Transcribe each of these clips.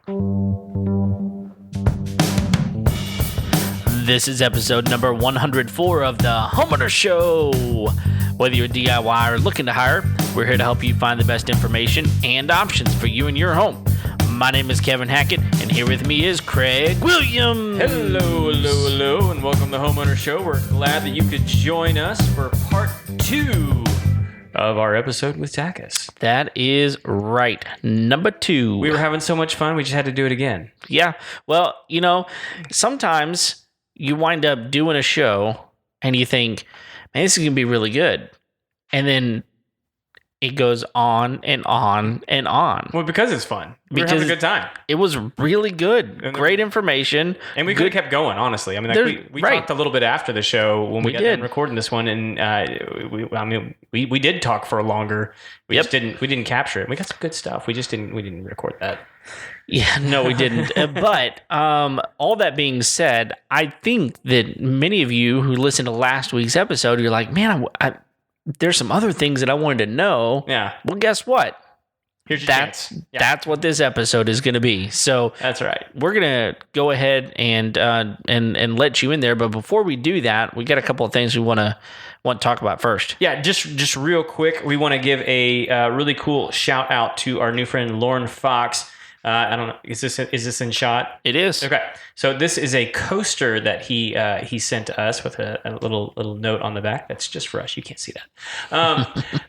This is episode number 104 of the Homeowner Show. Whether you're a DIY or looking to hire, we're here to help you find the best information and options for you and your home. My name is Kevin Hackett, and here with me is Craig Williams. Hello, and welcome to the Homeowner Show. We're glad that you could join us for part 2 of our episode with Tachus. That is right. Number 2. We were having so much fun, we just had to do it again. Yeah. Well, you know, sometimes you wind up doing a show and you think, man, this is going to be really good. And then it goes on and on and on. Well, because it's fun. We were having a good time. It was really good. Great information. And we could have kept going, honestly. I mean, like we talked a little bit after the show when we got done recording this one, and we did talk for longer. We just didn't capture it. We got some good stuff. We didn't record that. Yeah, no, we didn't. But all that being said, I think that many of you who listened to last week's episode, you're like, man, there's some other things that I wanted to know. Yeah. Well, guess what? Here's your chance. Yeah. That's what this episode is going to be. So that's right. We're going to go ahead and let you in there. But before we do that, we got a couple of things we want to talk about first. Yeah, just real quick, we want to give a really cool shout out to our new friend Lauren Fox. I don't know. Is this in shot? It is. Okay. So this is a coaster that he sent to us with a little note on the back. That's just for us. You can't see that.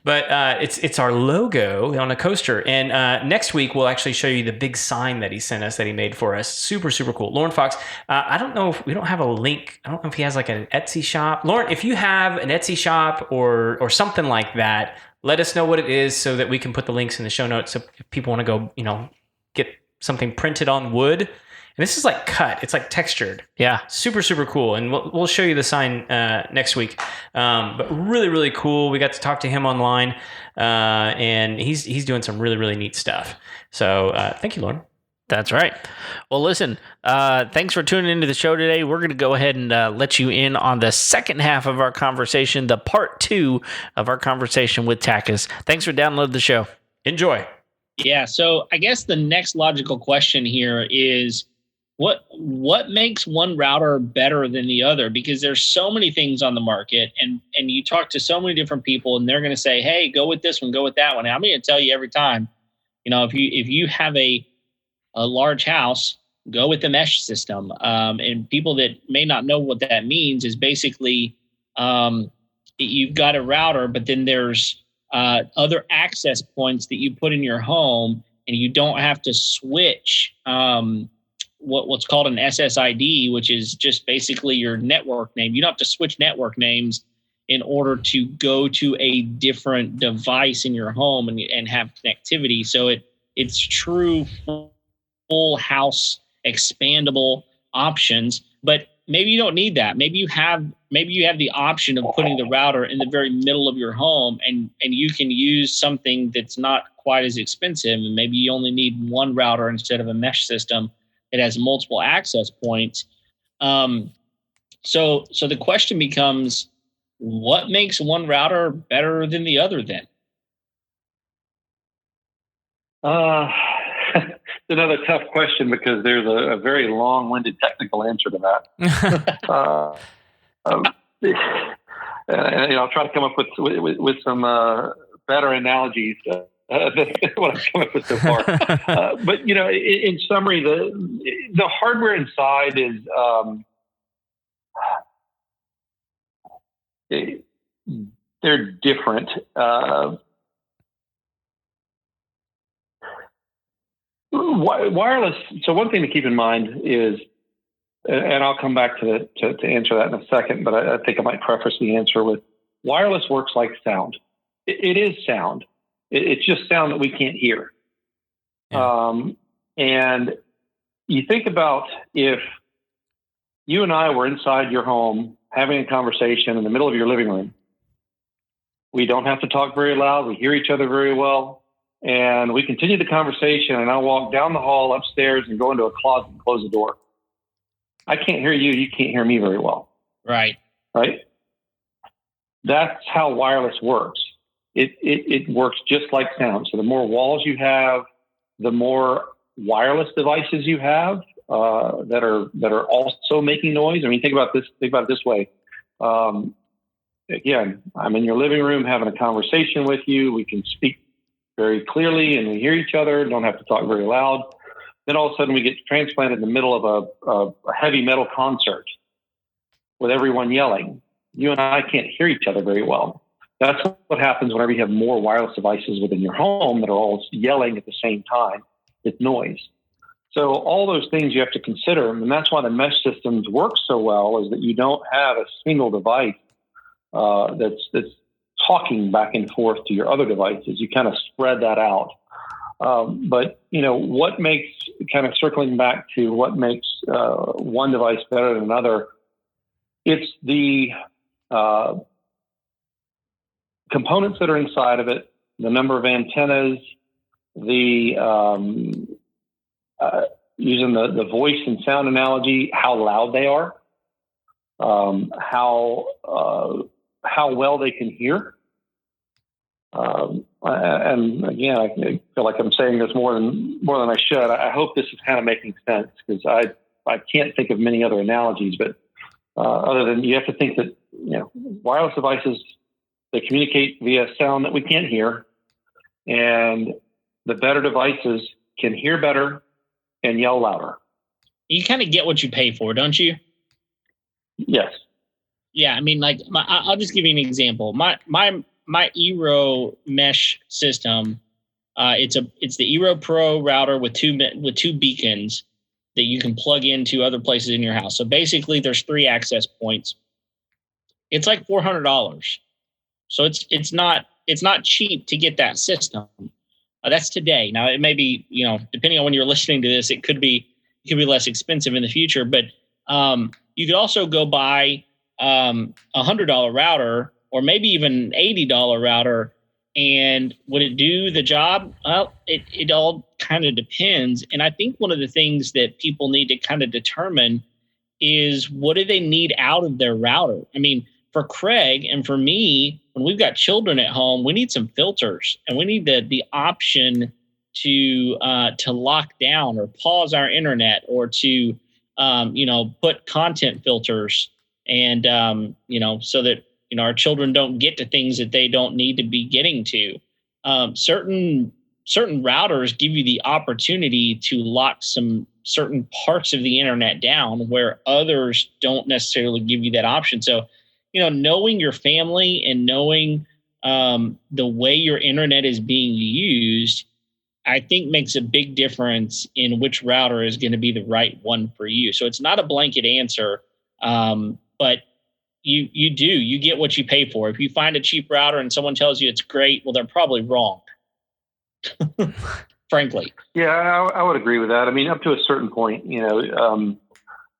But it's our logo on a coaster. And next week we'll actually show you the big sign that he sent us that he made for us. Super, super cool. Lauren Fox. I don't know if we don't have a link. I don't know if he has like an Etsy shop. Lauren, if you have an Etsy shop or something like that, let us know what it is so that we can put the links in the show notes. So if people want to go, get something printed on wood. And this is like cut. It's like textured. Yeah. Super, super cool. And we'll show you the sign next week. But really, really cool. We got to talk to him online. And he's doing some really, really neat stuff. So thank you, Lauren. That's right. Well, listen, thanks for tuning into the show today. We're going to go ahead and let you in on the second half of our conversation, the part 2 of our conversation with Tachus. Thanks for downloading the show. Enjoy. Yeah, so I guess the next logical question here is what makes one router better than the other? Because there's so many things on the market, and you talk to so many different people, and they're going to say, "Hey, go with this one, go with that one." And I'm going to tell you every time, if you have a large house, go with the mesh system. And people that may not know what that means is basically you've got a router, but then there's other access points that you put in your home, and you don't have to switch what's called an SSID, which is just basically your network name. You don't have to switch network names in order to go to a different device in your home and have connectivity. So it's true full house expandable options, but maybe you don't need that. Maybe you have the option of putting the router in the very middle of your home, and you can use something that's not quite as expensive. And maybe you only need one router instead of a mesh system that has multiple access points. So the question becomes, what makes one router better than the other then? It's another tough question because there's a very long-winded technical answer to that. And I'll try to come up with some better analogies than what I've come up with so far. But in summary, the hardware inside is they're different. Wireless. So one thing to keep in mind is, and I'll come back to answer that in a second, but I think I might preface the answer with wireless works like sound. It is sound. It's just sound that we can't hear. Yeah. And you think about if you and I were inside your home having a conversation in the middle of your living room. We don't have to talk very loud. We hear each other very well. And we continue the conversation, and I'll walk down the hall upstairs and go into a closet and close the door. I can't hear you. You can't hear me very well. Right. That's how wireless works. It works just like sound. So the more walls you have, the more wireless devices you have that are also making noise. I mean, think about it this way. Again, I'm in your living room having a conversation with you. We can speak very clearly and we hear each other. Don't have to talk very loud. Then all of a sudden we get transplanted in the middle of a heavy metal concert with everyone yelling. You and I can't hear each other very well. That's what happens whenever you have more wireless devices within your home that are all yelling at the same time. It's noise. So all those things you have to consider, and that's why the mesh systems work so well, is that you don't have a single device that's talking back and forth to your other devices. You kind of spread that out. But what makes, kind of circling back to what makes one device better than another, it's the components that are inside of it, the number of antennas, the using the voice and sound analogy, how loud they are, how well they can hear. And again, I feel like I'm saying this more than I should. I hope this is kind of making sense, because I can't think of many other analogies, but other than you have to think that wireless devices, they communicate via sound that we can't hear, and the better devices can hear better and yell louder. You kind of get what you pay for, don't you? Yes. Yeah, I mean, like I'll just give you an example. My Eero mesh system, it's the Eero Pro router with two beacons that you can plug into other places in your house. So basically, there's 3 access points. It's like $400. So it's not cheap to get that system. That's today. Now it may be, depending on when you're listening to this, it could be less expensive in the future. But you could also go buy $100 router, or maybe even $80 router, and would it do the job? Well, it all kind of depends. And I think one of the things that people need to kind of determine is, what do they need out of their router? I mean, for Craig and for me, when we've got children at home, we need some filters, and we need the option to lock down or pause our internet, or to put content filters, and so that our children don't get to things that they don't need to be getting to. Certain routers give you the opportunity to lock some certain parts of the internet down, where others don't necessarily give you that option. So, knowing your family and knowing the way your internet is being used, I think makes a big difference in which router is going to be the right one for you. So it's not a blanket answer, but you get what you pay for. If you find a cheap router and someone tells you it's great, well, they're probably wrong. Frankly. Yeah, I would agree with that. I mean, up to a certain point,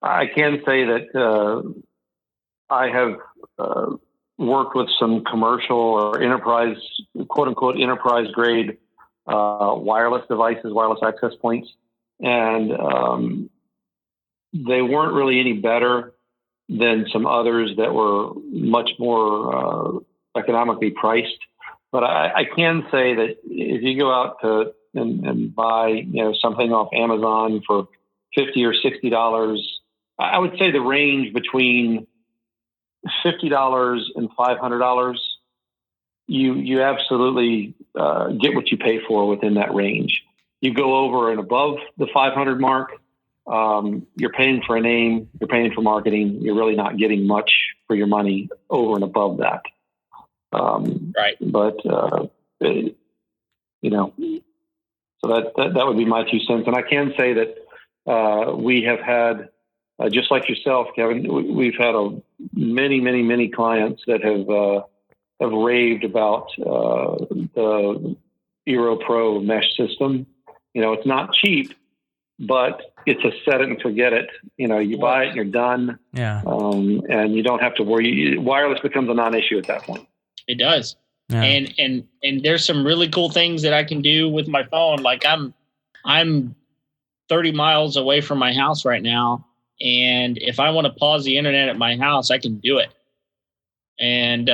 I can say that I have worked with some commercial or enterprise, quote unquote, enterprise grade wireless devices, wireless access points, and they weren't really any better than some others that were much more economically priced. But I can say that if you go out and buy something off Amazon for $50 or $60, I would say the range between $50 and $500, you absolutely get what you pay for within that range. You go over and above the 500 mark, you're paying for a name, you're paying for marketing. You're really not getting much for your money over and above that. Right. But so that would be my 2 cents. And I can say that we have had, just like yourself, Kevin, we've had many clients that have raved about the Eero Pro mesh system. It's not cheap, but it's a set it and forget it. You buy it and you're done. Yeah. And you don't have to worry. Wireless becomes a non-issue at that point. It does. Yeah. And there's some really cool things that I can do with my phone. Like I'm 30 miles away from my house right now, and if I want to pause the internet at my house, I can do it. And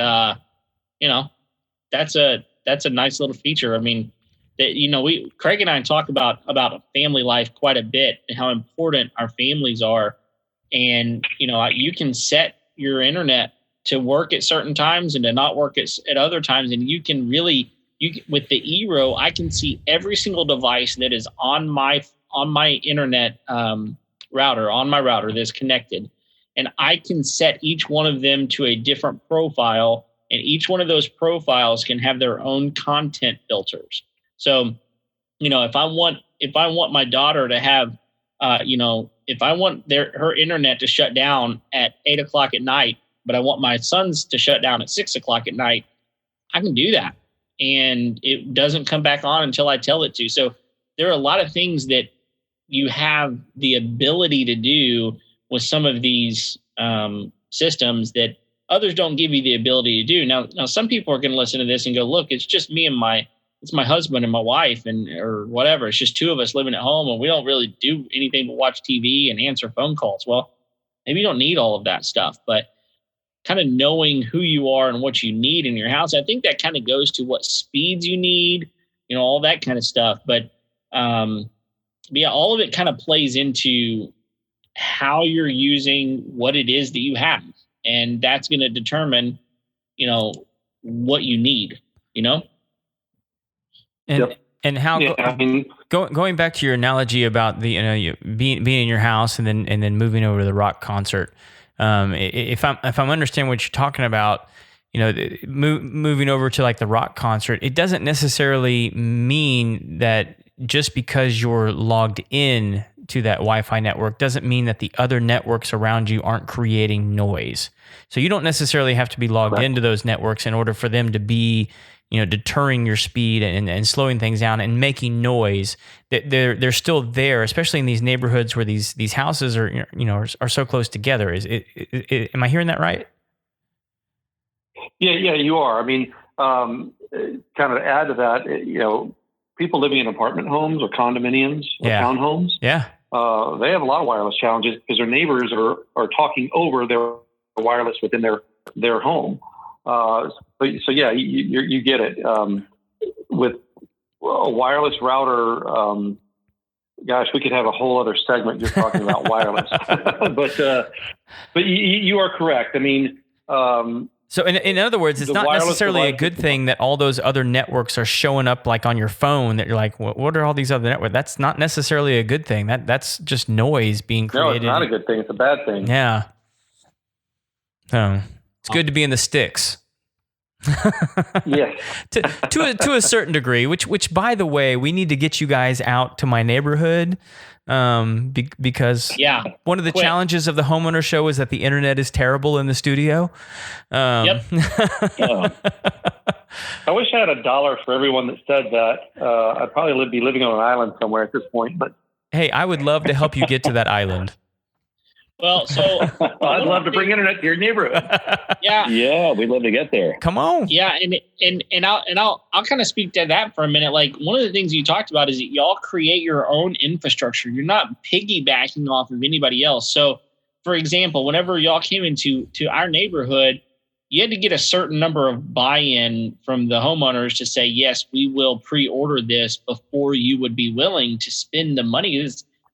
that's a nice little feature. I mean, that, Craig and I talk about family life quite a bit and how important our families are. And, you can set your internet to work at certain times and to not work at other times. And you can really, with the eRow, I can see every single device that is on my internet router, on my router that's connected. And I can set each one of them to a different profile. And each one of those profiles can have their own content filters. So, if I want my daughter to have, if I want her internet to shut down at 8:00 at night, but I want my son's to shut down at 6:00 at night, I can do that. And it doesn't come back on until I tell it to. So there are a lot of things that you have the ability to do with some of these systems that others don't give you the ability to do. Now some people are going to listen to this and go, look, it's just me and it's my husband and my wife or whatever. It's just two of us living at home and we don't really do anything but watch TV and answer phone calls. Well, maybe you don't need all of that stuff, but kind of knowing who you are and what you need in your house. I think that kind of goes to what speeds you need, all that kind of stuff. But yeah, all of it kind of plays into how you're using what it is that you have. And that's going to determine, what you need, And how going back to your analogy about the you being in your house and then moving over to the rock concert. If I'm understanding what you're talking about, moving over to like the rock concert, it doesn't necessarily mean that just because you're logged in to that Wi-Fi network doesn't mean that the other networks around you aren't creating noise. So you don't necessarily have to be logged into those networks in order for them to be, deterring your speed and slowing things down and making noise. That they're still there, especially in these neighborhoods where these houses are so close together. Am I hearing that right? Yeah, you are. I mean, kind of to add to that, people living in apartment homes or condominiums or townhomes, they have a lot of wireless challenges because their neighbors are talking over their wireless within their home. So yeah, you get it. With a wireless router, gosh, we could have a whole other segment just talking about wireless. but you are correct. I mean, so in other words, it's not necessarily a good thing that all those other networks are showing up like on your phone that you're like, what are all these other networks? That's not necessarily a good thing. That's just noise being created. No, it's not a good thing. It's a bad thing. Yeah. So it's good to be in the sticks. Yes. to a certain degree, which by the way, we need to get you guys out to my neighborhood. Because one of the challenges of the homeowner show is that the internet is terrible in the studio. Yep. I wish I had $1 for everyone that said that. I'd probably be living on an island somewhere at this point, but hey, I would love to help you get to that island. Well, so I'd love to bring internet to your neighborhood. Yeah, we'd love to get there. Come on. Yeah, and I'll kind of speak to that for a minute. Like one of the things you talked about is that y'all create your own infrastructure. You're not piggybacking off of anybody else. So, for example, whenever y'all came into our neighborhood, you had to get a certain number of buy-in from the homeowners to say, yes, we will pre-order this before you would be willing to spend the money.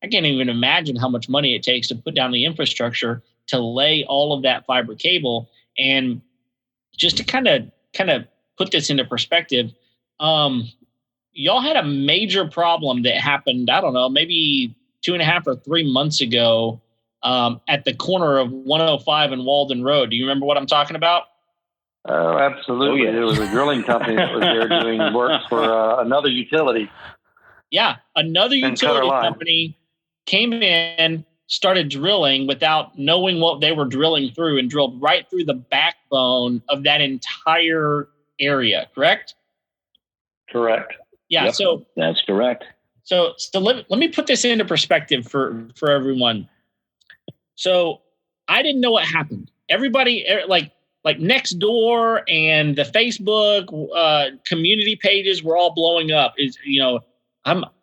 I can't even imagine how much money it takes to put down the infrastructure to lay all of that fiber cable. And just to kind of put this into perspective, y'all had a major problem that happened, I don't know, maybe 2.5 or 3 months ago at the corner of 105 and Walden Road. Do you remember what I'm talking about? Oh, absolutely. There was a drilling company that was there doing work for another utility. Yeah, another utility company came in, started drilling without knowing what they were drilling through and drilled right through the backbone of that entire area, correct? Correct. Yeah, yep, so that's correct. So let me put this into perspective for everyone. So I didn't know what happened. Everybody like next door and the Facebook community pages were all blowing up.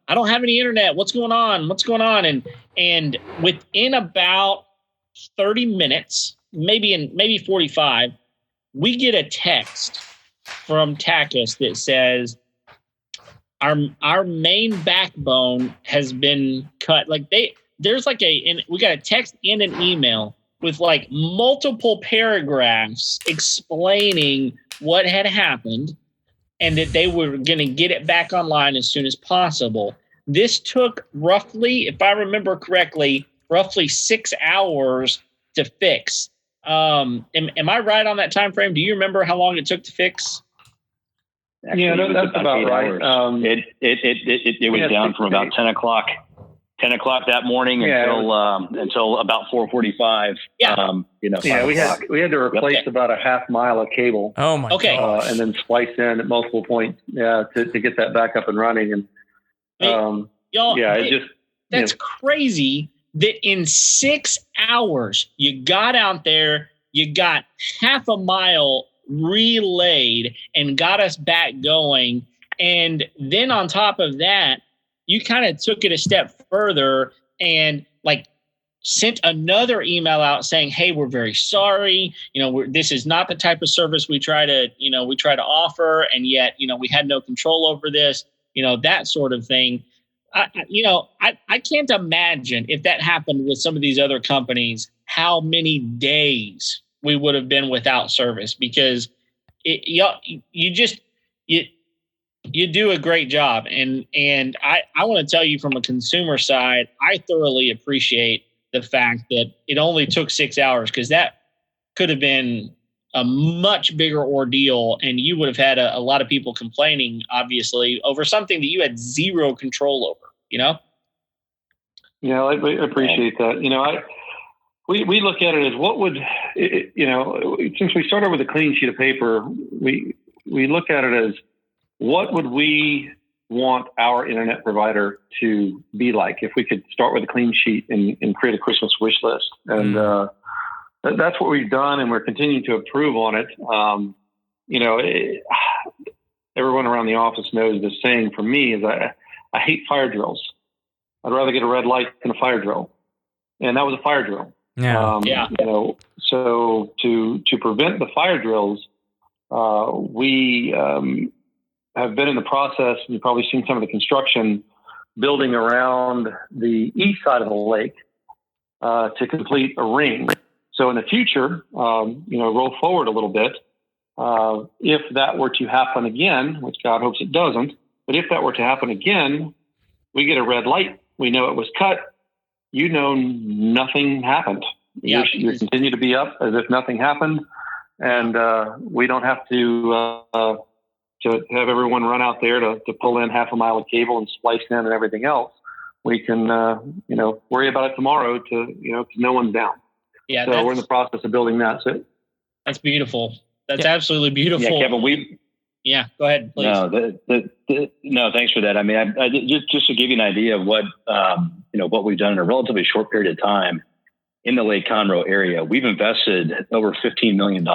I don't have any internet. What's going on? And within about 30 minutes, maybe 45, we get a text from Tachus that says, our main backbone has been cut. Like there's like we got a text and an email with like multiple paragraphs explaining what had happened and that they were going to get it back online as soon as possible. This took roughly, if I remember correctly, roughly 6 hours to fix. Am I right on that time frame? Do you remember how long it took to fix? Actually, yeah, that's about right. It was down from about 10 o'clock that morning until about 4:45. Yeah. We had to replace about a half mile of cable. Oh my gosh. And then splice in at multiple points. To get that back up and running. And that's crazy that in 6 hours you got out there, you got half a mile relayed and got us back going. And then on top of that, you kind of took it a step further and like sent another email out saying, hey, we're very sorry. This is not the type of service we try to offer. And yet, we had no control over this, that sort of thing. I can't imagine if that happened with some of these other companies, how many days we would have been without service, because you do a great job. And I want to tell you, from a consumer side, I thoroughly appreciate the fact that it only took 6 hours, because that could have been a much bigger ordeal. And you would have had a lot of people complaining, obviously, over something that you had zero control over, Yeah, I appreciate that. We look at it as what would, since we started with a clean sheet of paper, we look at it as what would we want our internet provider to be like if we could start with a clean sheet and create a Christmas wish list. And that's what we've done, and we're continuing to improve on it. Everyone around the office knows the saying for me is I hate fire drills. I'd rather get a red light than a fire drill. And that was a fire drill. Yeah. So to prevent the fire drills, we have been in the process. You've probably seen some of the construction building around the east side of the lake to complete a ring. So in the future, roll forward a little bit. If that were to happen again, which God hopes it doesn't, but if that were to happen again, we get a red light. We know it was cut. Nothing happened. Yeah, you continue to be up as if nothing happened, and we don't have to have everyone run out there to pull in half a mile of cable and splice in and everything else. We can worry about it tomorrow because no one's down. Yeah, so we're in the process of building that. So that's beautiful. That's absolutely beautiful. Yeah, Kevin, Yeah, go ahead, please. No, thanks for that. I mean, I just to give you an idea of what we've done in a relatively short period of time in the Lake Conroe area, we've invested over $15 million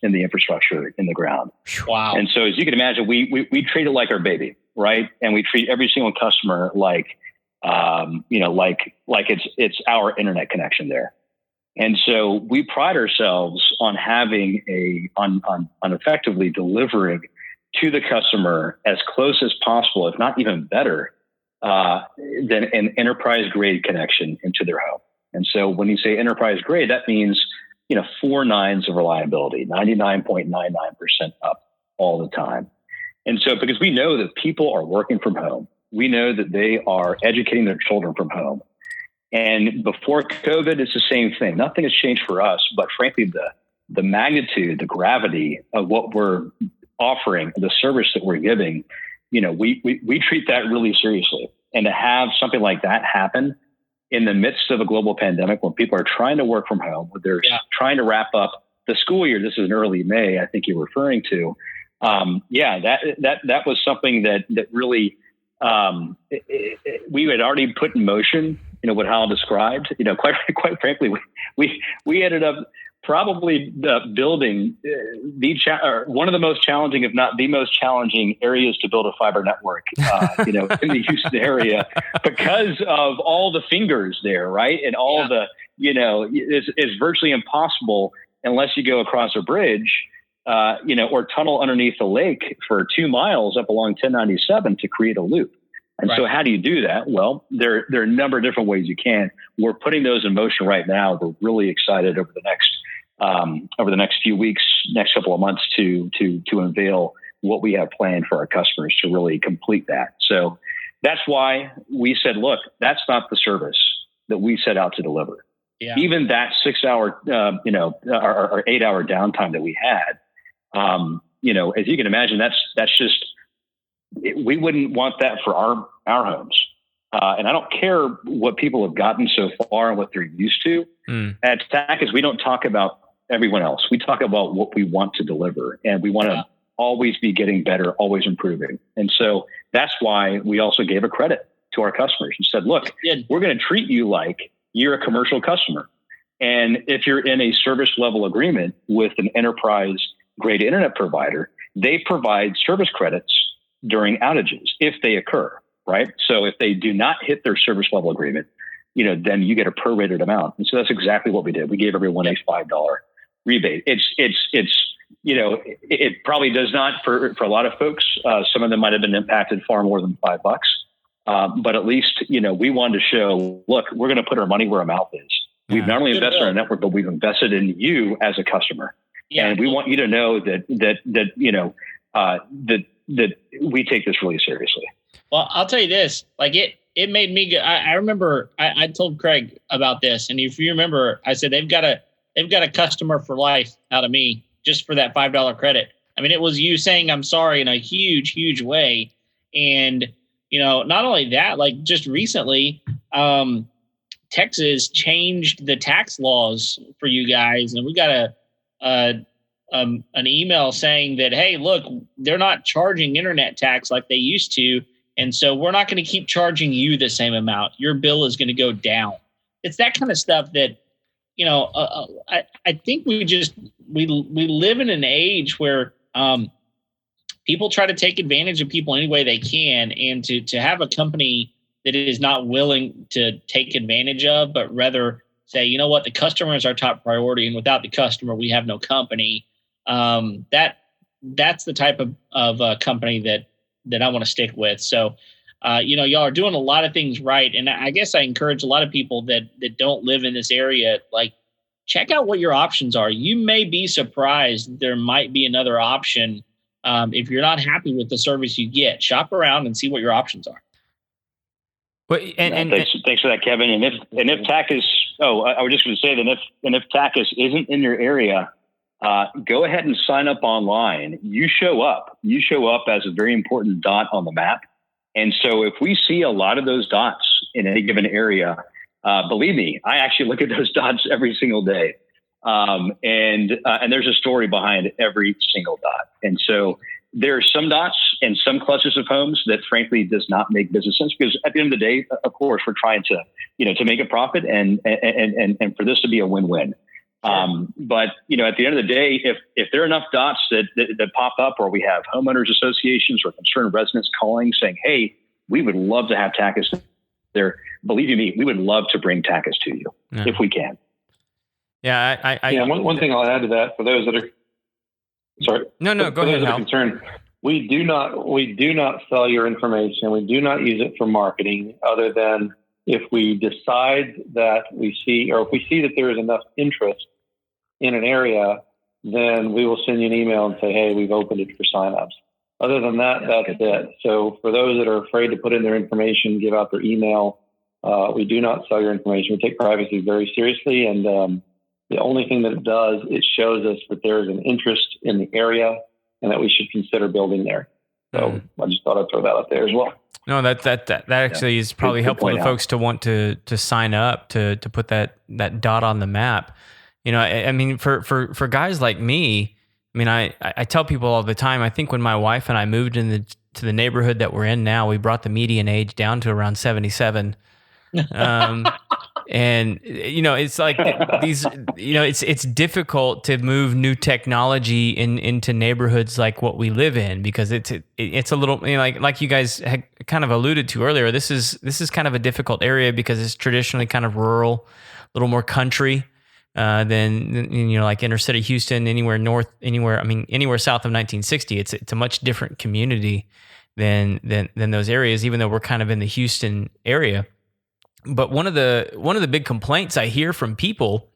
in the infrastructure in the ground. Wow! And so, as you can imagine, we treat it like our baby, right? And we treat every single customer like it's our internet connection there. And so we pride ourselves on having on effectively delivering to the customer as close as possible, if not even better, than an enterprise grade connection into their home. And so when you say enterprise grade, that means, 4 nines of reliability, 99.99% up all the time. And so because we know that people are working from home, we know that they are educating their children from home. And before COVID, it's the same thing. Nothing has changed for us, but frankly, the magnitude, the gravity of what we're offering, the service that we're giving, we treat that really seriously. And to have something like that happen in the midst of a global pandemic, when people are trying to work from home, when they're trying to wrap up the school year, this is in early May, I think you're referring to. That was something that really we had already put in motion. What Hal described. Quite frankly, we ended up probably building one of the most challenging, if not the most challenging, areas to build a fiber network. In the Houston area, because of all the fingers there, right, and all the it's virtually impossible unless you go across a bridge or tunnel underneath the lake for 2 miles up along 1097 to create a loop. And so how do you do that? Well, there are a number of different ways you can. We're putting those in motion right now. We're really excited over the next few weeks, next couple of months to unveil what we have planned for our customers to really complete that. So that's why we said, look, that's not the service that we set out to deliver. Yeah. Even that 6 hour, or 8 hour downtime that we had, as you can imagine, that's just, we wouldn't want that for our homes. And I don't care what people have gotten so far and what they're used to. At Tachus, we don't talk about everyone else. We talk about what we want to deliver, and we want to always be getting better, always improving. And so that's why we also gave a credit to our customers and said, look, we're going to treat you like you're a commercial customer. And if you're in a service level agreement with an enterprise grade internet provider, they provide service credits during outages if they occur, right? So if they do not hit their service level agreement, then you get a prorated amount. And so that's exactly what we did. We gave everyone a $5 rebate. It probably does not for a lot of folks. Some of them might have been impacted far more than $5. But at least, we wanted to show, look, we're going to put our money where our mouth is. We've not only invested in our network, but we've invested in you as a customer. Yeah. And we want you to know that we take this really seriously. Well, I'll tell you this, it made me go. I remember I told Craig about this. And if you remember, I said, they've got a customer for life out of me just for that $5 credit. I mean, it was you saying, I'm sorry in a huge, huge way. And, not only that, just recently, Texas changed the tax laws for you guys. And we got an email saying that, hey, look, they're not charging internet tax like they used to. And so we're not going to keep charging you the same amount. Your bill is going to go down. It's that kind of stuff that, I think we live in an age where people try to take advantage of people any way they can. And to have a company that is not willing to take advantage of, but rather say, you know what, the customer is our top priority. And without the customer, we have no company. That's the type of company that I want to stick with. So, y'all are doing a lot of things right. And I guess I encourage a lot of people that don't live in this area, check out what your options are. You may be surprised there might be another option. If you're not happy with the service you get, shop around and see what your options are. Well, thanks for that, Kevin. And if Tachus, I was just going to say that if Tachus isn't in your area, go ahead and sign up online. You show up as a very important dot on the map. And so if we see a lot of those dots in any given area, believe me, I actually look at those dots every single day. And there's a story behind every single dot. And so there are some dots and some clusters of homes that frankly does not make business sense, because at the end of the day, of course, we're trying to make a profit and for this to be a win-win. But at the end of the day, if there are enough dots that pop up, or we have homeowners associations or concerned residents calling saying, hey, we would love to have Tachus there. Believe you me, we would love to bring Tachus to you if we can. Yeah. One thing I'll add to that for those that are, sorry. No, go ahead. Concerned, we do not sell your information. We do not use it for marketing, other than if we decide that we see that there is enough interest in an area, then we will send you an email and say, hey, we've opened it for signups. Other than that, that's it. So for those that are afraid to put in their information, give out their email, we do not sell your information. We take privacy very seriously. And the only thing that it does, it shows us that there is an interest in the area and that we should consider building there. So I just thought I'd throw that out there as well. No, that actually is probably helpful to folks to want to sign up to put that dot on the map. I mean, for guys like me, I mean, I tell people all the time, I think when my wife and I moved to the neighborhood that we're in now, we brought the median age down to around 77. And it's like these, it's difficult to move new technology into neighborhoods like what we live in, because it's a little, like you guys had kind of alluded to earlier. This is kind of a difficult area because it's traditionally kind of rural, a little more country. than like inner city Houston, anywhere south of 1960. It's a much different community than those areas, even though we're kind of in the Houston area. But one of the big complaints I hear from people,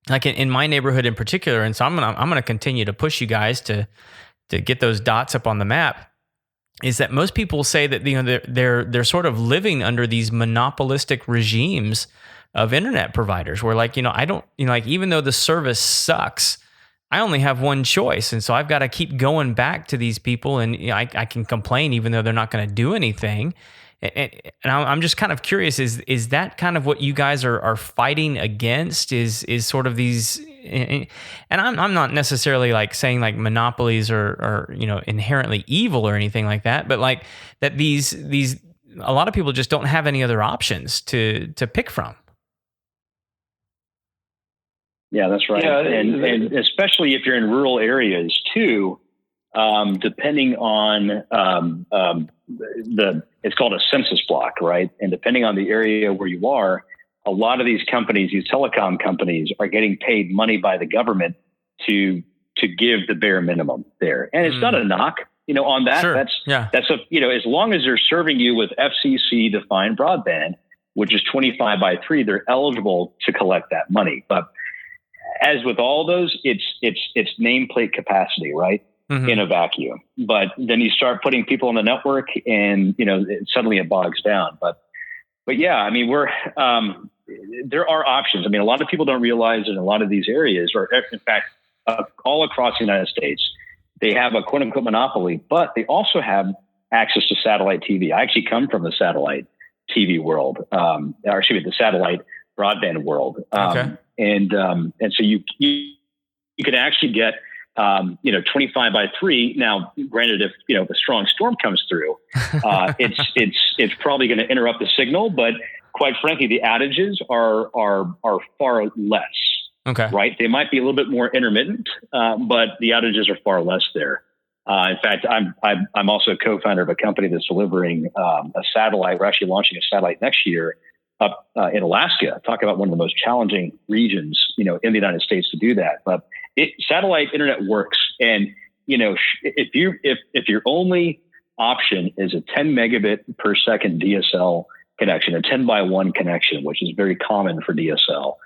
like in my neighborhood in particular, and so I'm gonna continue to push you guys to get those dots up on the map, is that most people say that they're sort of living under these monopolistic regimes of internet providers, where I don't even though the service sucks, I only have one choice, and so I've got to keep going back to these people, and I can complain even though they're not going to do anything. And I'm just kind of curious, is that kind of what you guys are fighting against? Is sort of these, and I'm not necessarily like saying like monopolies are inherently evil or anything like that, but like that these a lot of people just don't have any other options to pick from. Yeah, that's right. Yeah, and especially if you're in rural areas too, depending on it's called a census block, right? And depending on the area where you are, a lot of these companies, these telecom companies, are getting paid money by the government to give the bare minimum there. And it's not a knock, on that. Sure. That's as long as they're serving you with FCC defined broadband, which is 25 by 3, they're eligible to collect that money. But as with all those, it's nameplate capacity, right? Mm-hmm. In a vacuum. But then you start putting people on the network, and suddenly it bogs down. But yeah, I mean, there are options. I mean, a lot of people don't realize in a lot of these areas, or in fact, all across the United States, they have a quote unquote monopoly, but they also have access to satellite TV. I actually come from the satellite TV world, the satellite broadband world. Okay. And so you can actually get 25 by 3. Now, granted, if a strong storm comes through, it's probably going to interrupt the signal. But quite frankly, the outages are far less. Okay. Right. They might be a little bit more intermittent, but the outages are far less there. In fact, I'm also a co-founder of a company that's delivering a satellite. We're actually launching a satellite next year up in Alaska. Talk about one of the most challenging regions, in the United States to do that. But satellite internet works, and if your only option is a 10 megabit per second DSL connection, a 10 by 1 connection, which is very common for DSL,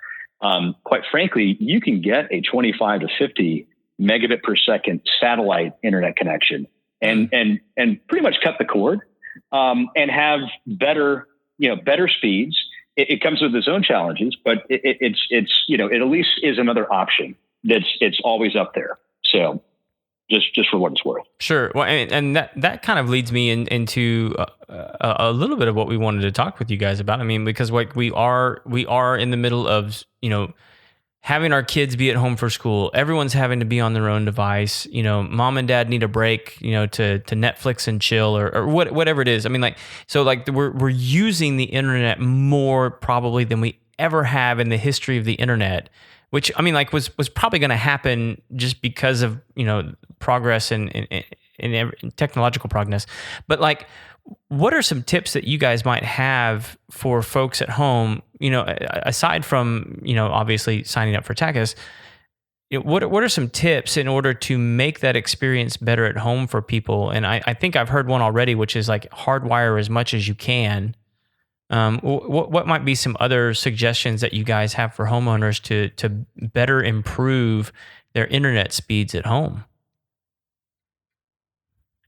quite frankly, you can get a 25 to 50 megabit per second satellite internet connection, and pretty much cut the cord, and have better speeds. It comes with its own challenges, but it at least is another option. It's always up there. So just for what it's worth. Sure. Well, and that kind of leads me into a little bit of what we wanted to talk with you guys about. I mean, because we are in the middle of, having our kids be at home for school. Everyone's having to be on their own device. Mom and dad need a break, to Netflix and chill or whatever it is. I mean, we're using the internet more probably than we ever have in the history of the internet, which I mean, was probably going to happen just because of, progress and technological progress. But what are some tips that you guys might have for folks at home, aside from, obviously signing up for Tachus, what are some tips in order to make that experience better at home for people? And I think I've heard one already, which is hardwire as much as you can. What might be some other suggestions that you guys have for homeowners to better improve their internet speeds at home?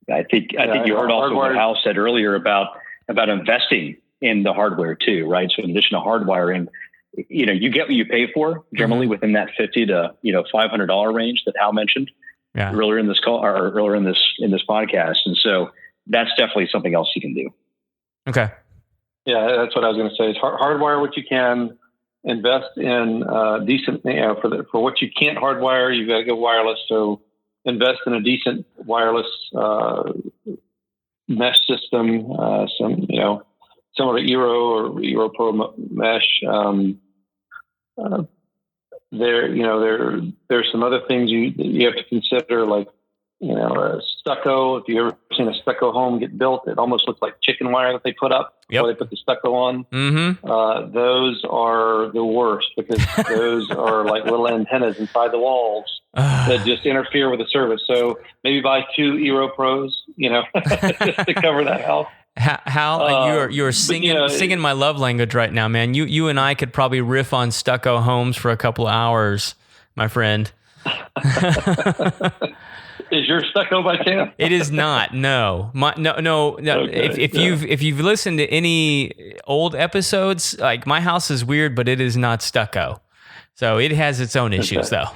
I think you heard also what Hal said earlier about investing in the hardware too, right? So in addition to hardwiring, you get what you pay for generally within that $50 to $500 range that Hal mentioned earlier in this call or earlier in this podcast, and so that's definitely something else you can do. Okay. Yeah, that's what I was going to say. Is hardwire what you can, invest in decent. For what you can't hardwire, you've got to go wireless. So invest in a decent wireless mesh system. Similar to Eero or Eero Pro mesh. There's some other things you have to consider, like stucco. If you've ever seen a stucco home get built, it almost looks like chicken wire that they put up before they put the stucco on. Mm-hmm. Those are the worst because those are like little antennas inside the walls that just interfere with the service. So maybe buy 2 Eero Pros, just to cover that house. Hal, you're singing my love language right now, man. You and I could probably riff on stucco homes for a couple of hours, my friend. Is your stucco by chance? It is not. No. No. Okay, if you've listened to any old episodes, like my house is weird, but it is not stucco. So it has its own issues, though.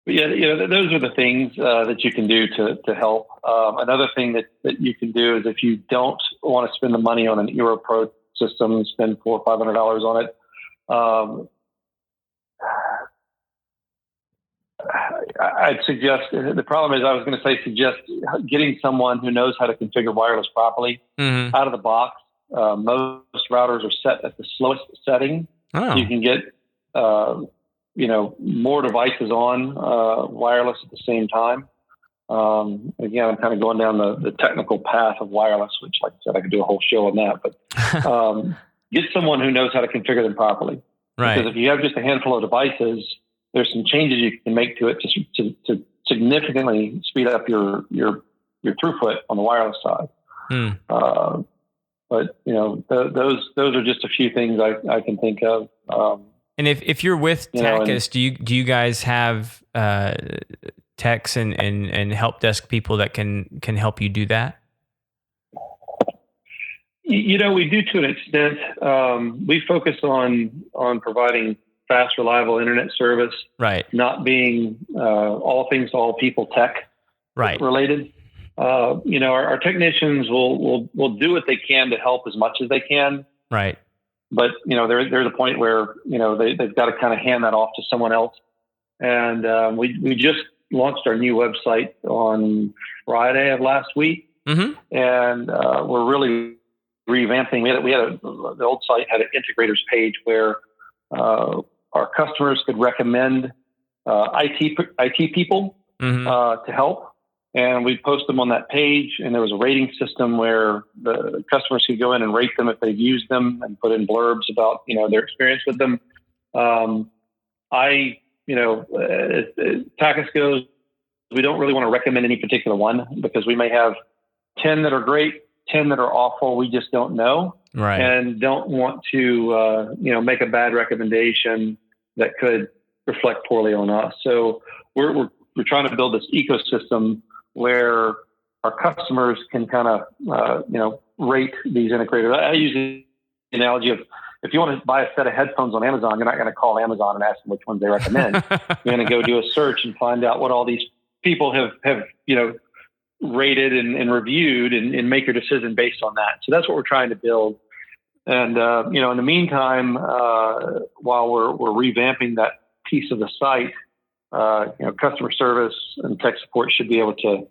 But those are the things that you can do to help. Another thing that you can do is if you don't want to spend the money on an Eero Pro system, spend $400 or $500 on it. I'd suggest, the problem is I was going to suggest getting someone who knows how to configure wireless properly out of the box. Most routers are set at the slowest setting. Oh. You can get, more devices on wireless at the same time. Again, I'm kind of going down the technical path of wireless, which, like I said, I could do a whole show on that. But get someone who knows how to configure them properly. Right. Because if you have just a handful of devices, there's some changes you can make to it to significantly speed up your throughput on the wireless side. But those are just a few things I can think of. And if you're with Tachus, do you guys have techs and help desk people that can help you do that? We do to an extent. We focus on providing fast, reliable internet service, right? Not being all things to all people tech, right? Related. Our technicians will do what they can to help as much as they can, right? But there's a point where they've got to kind of hand that off to someone else. And we just launched our new website on Friday of last week, and we're really revamping. The old site had an integrators page where our customers could recommend IT people to help, and we post them on that page. And there was a rating system where the customers could go in and rate them if they've used them and put in blurbs about their experience with them. As Tachus goes, we don't really want to recommend any particular one because we may have 10 that are great, 10 that are awful. We just don't know. Right. And don't want to, make a bad recommendation that could reflect poorly on us. So we're trying to build this ecosystem where our customers can kind of, rate these integrators. I use the analogy of if you want to buy a set of headphones on Amazon, you're not going to call Amazon and ask them which ones they recommend. You're going to go do a search and find out what all these people have rated and reviewed and make your decision based on that. So that's what we're trying to build. And, in the meantime, while we're revamping that piece of the site, customer service and tech support should be able to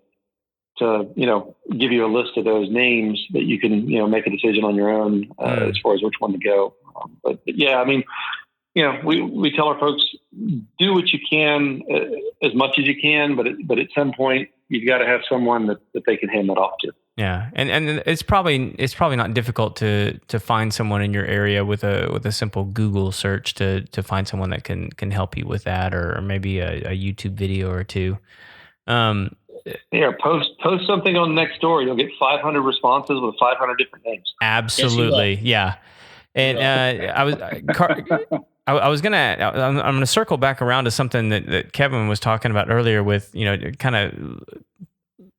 give you a list of those names that you can, make a decision on your own as far as which one to go. But yeah, I mean, we tell our folks, do what you can as much as you can, but at some point you've got to have someone that they can hand that off to. Yeah, and it's probably not difficult to find someone in your area with a simple Google search to find someone that can help you with that, or maybe a YouTube video or two. Post something on Nextdoor. You'll get 500 responses with 500 different names. Absolutely, yeah. And I'm gonna circle back around to something that Kevin was talking about earlier with kind of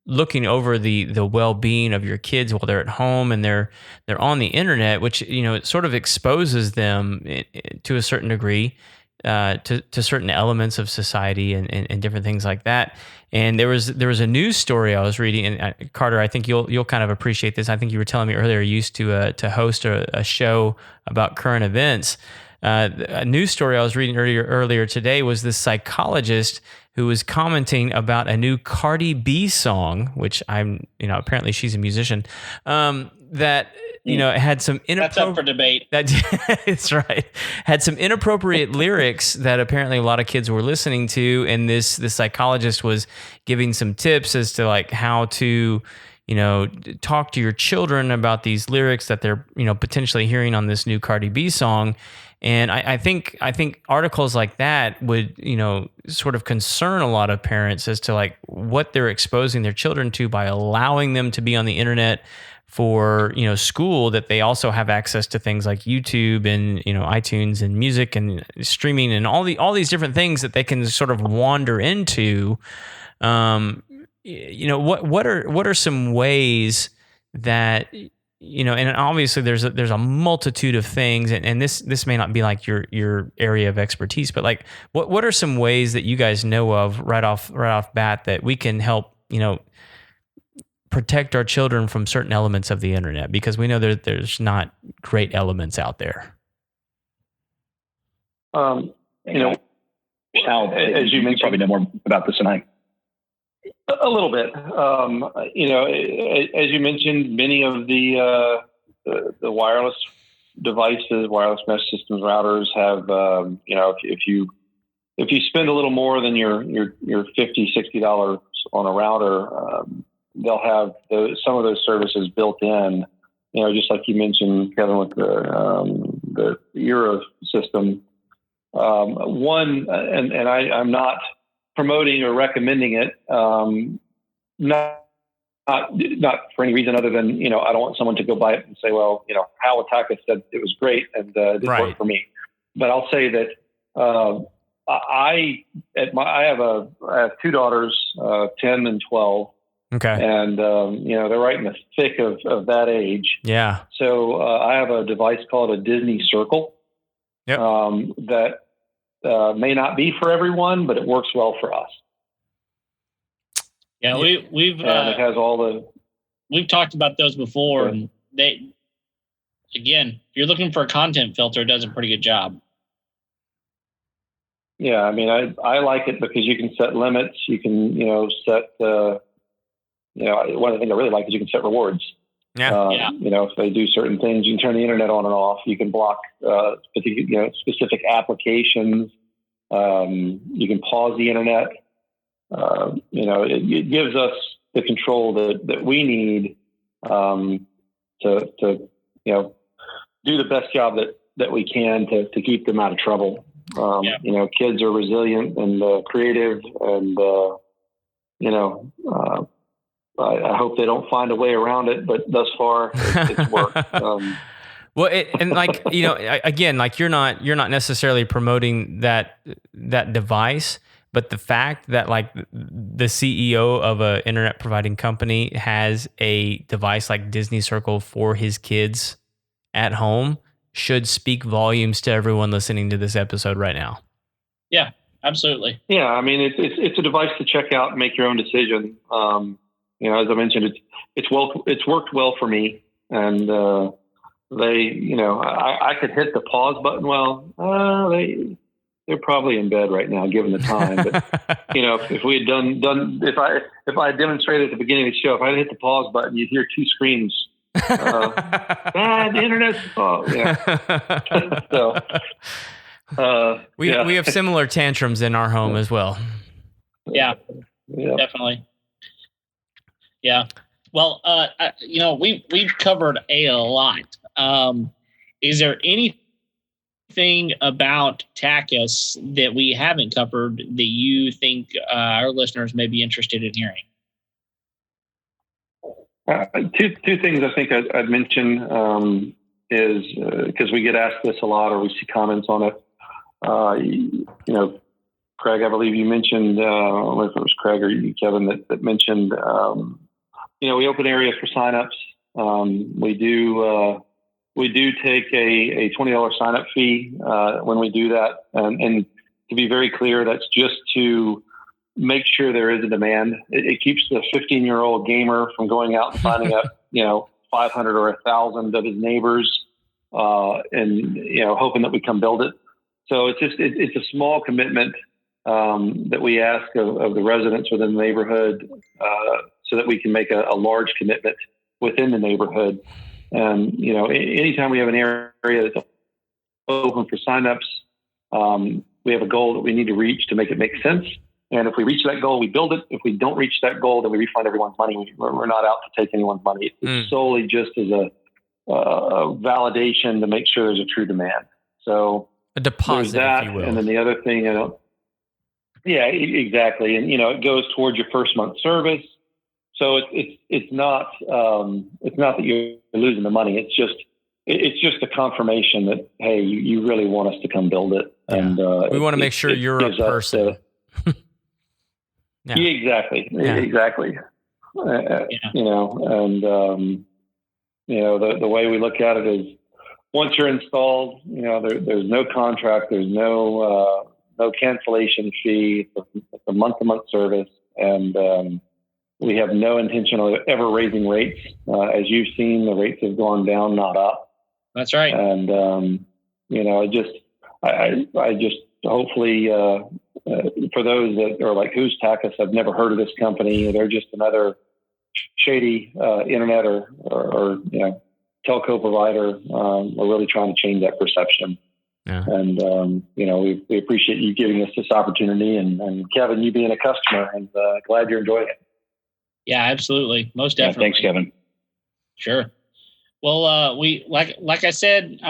looking over the well-being of your kids while they're at home and they're on the internet, which it sort of exposes them to a certain degree to certain elements of society and different things like that. And there was a news story I was reading, and Carter, I think you'll kind of appreciate this. I think you were telling me earlier you used to host a show about current events. A news story I was reading earlier today was this psychologist who was commenting about a new Cardi B song, which apparently she's a musician, that it had some That's up for debate. That's right. Had some inappropriate lyrics that apparently a lot of kids were listening to, and this psychologist was giving some tips as to like how to talk to your children about these lyrics that they're potentially hearing on this new Cardi B song. And I think articles like that would sort of concern a lot of parents as to like what they're exposing their children to by allowing them to be on the internet for school, that they also have access to things like YouTube and iTunes and music and streaming and all these different things that they can sort of wander into. What are some ways that and obviously there's a multitude of things, and this may not be like your area of expertise, but like what are some ways that you guys know of right off bat that we can help protect our children from certain elements of the internet, because we know there's not great elements out there. Al, as you mentioned, probably know more about this than I. A little bit. As you mentioned, many of the wireless devices, wireless mesh systems, routers have, if you spend a little more than your $50-$60 on a router, they'll have some of those services built in. Just like you mentioned, Kevin, with the Eero system. I'm not promoting or recommending it, not for any reason other than I don't want someone to go buy it and say, well, Hal Tachus said it was great and it didn't work for me. But I'll say that I have two daughters, 10 and 12. Okay. And, they're right in the thick of that age. Yeah. So I have a device called a Disney Circle. Yep. That may not be for everyone, but it works well for us. Yeah, we've it has all we've talked about those before, and if you're looking for a content filter, it does a pretty good job. Yeah, I mean, I like it because you can set limits. You can set one of the things I really like is you can set rewards. Yeah. If they do certain things, you can turn the internet on and off. You can block specific applications. You can pause the internet. It gives us the control that we need to do the best job that we can to keep them out of trouble. Kids are resilient and creative, and I hope they don't find a way around it, but thus far it's worked. Well, again, like you're not necessarily promoting that device, but the fact that like the CEO of a internet providing company has a device like Disney Circle for his kids at home should speak volumes to everyone listening to this episode right now. Yeah, absolutely. Yeah, I mean it's a device to check out and make your own decision. As I mentioned, it's worked well for me, and I could hit the pause button. Well, they're probably in bed right now, given the time. But if we had done if I had demonstrated at the beginning of the show, if I had hit the pause button, you'd hear two screams. The internet's so. We have similar tantrums in our home as well. Yeah. Definitely. Yeah. Well, we've covered a lot. Is there anything about Tachus that we haven't covered that you think our listeners may be interested in hearing? Two things I think I'd mention is because we get asked this a lot, or we see comments on it. Craig, I believe you mentioned, I don't know if it was Craig or you, Kevin, that mentioned, we open areas for signups. We do take a $20 signup fee when we do that, and to be very clear, that's just to make sure there is a demand. It keeps the 15-year-old gamer from going out and signing up, 500 or 1,000 of his neighbors, and hoping that we come build it. So it's a small commitment that we ask of the residents within the neighborhood, so that we can make a large commitment within the neighborhood. And, anytime we have an area that's open for signups, we have a goal that we need to reach to make it make sense. And if we reach that goal, we build it. If we don't reach that goal, then we refund everyone's money. We're not out to take anyone's money. It's solely just as a validation to make sure there's a true demand. So a deposit, that, if you will. And then the other thing, yeah, exactly. And, it goes towards your first month service. So it's not that you're losing the money. It's just a confirmation that, hey, you really want us to come build it. Yeah. And we want to make sure you're a person. Yeah, exactly. Yeah. Exactly. The way we look at it is once you're installed, there's no contract, there's no cancellation fee. It's a month-to-month service. And, we have no intention of ever raising rates. As you've seen, the rates have gone down, not up. That's right. And, I just hopefully, for those that are like, who's Tachus? I've never heard of this company. They're just another shady internet or telco provider. We're really trying to change that perception. Yeah. And, we appreciate you giving us this opportunity and Kevin, you being a customer, and glad you're enjoying it. Yeah, absolutely. Most definitely. Thanks, Kevin. Sure. Well, we like I said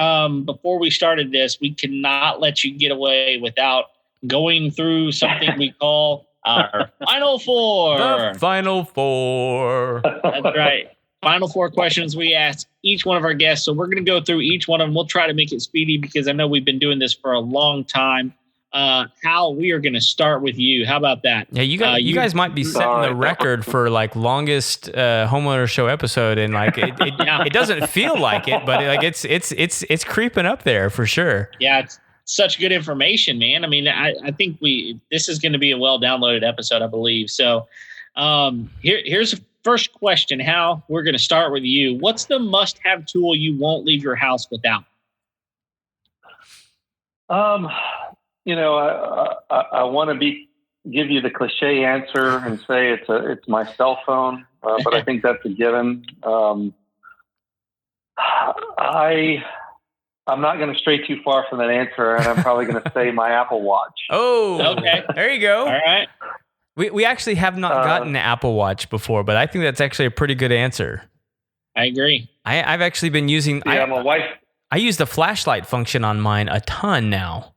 before we started this, we cannot let you get away without going through something we call our Final Four. The Final Four. That's right. Final four questions we ask each one of our guests. So we're going to go through each one of them. We'll try to make it speedy because I know we've been doing this for a long time. Hal, we are going to start with you. How about that? Yeah, you guys might be setting the record for like longest homeowner show episode, and like it doesn't feel like it, but like it's creeping up there for sure. Yeah, it's such good information, man. I mean, I think this is going to be a well downloaded episode, I believe. So here's the first question. Hal, we're going to start with you. What's the must-have tool you won't leave your house without? I want to give you the cliche answer and say it's my cell phone, but I think that's a given. I'm not going to stray too far from that answer, and I'm probably going to say my Apple Watch. Oh, okay. There you go. All right. We actually have not gotten an Apple Watch before, but I think that's actually a pretty good answer. I agree. I've actually been using. Yeah, my wife. I use the flashlight function on mine a ton now.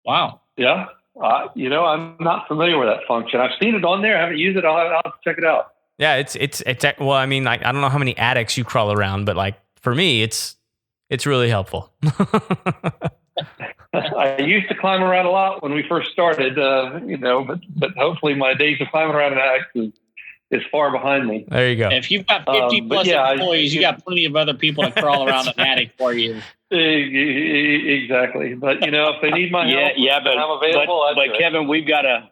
Wow. Yeah. I'm not familiar with that function. I've seen it on there. I haven't used it. I'll check it out. Yeah, it's well, I mean, I don't know how many attics you crawl around, but like for me, it's really helpful. I used to climb around a lot when we first started, but hopefully my days of climbing around an attic is far behind me. There you go. If you've got 50 plus employees, you got plenty of other people to crawl around an attic for you. Exactly. But if they need my help, but I'm available. But Kevin, we've got to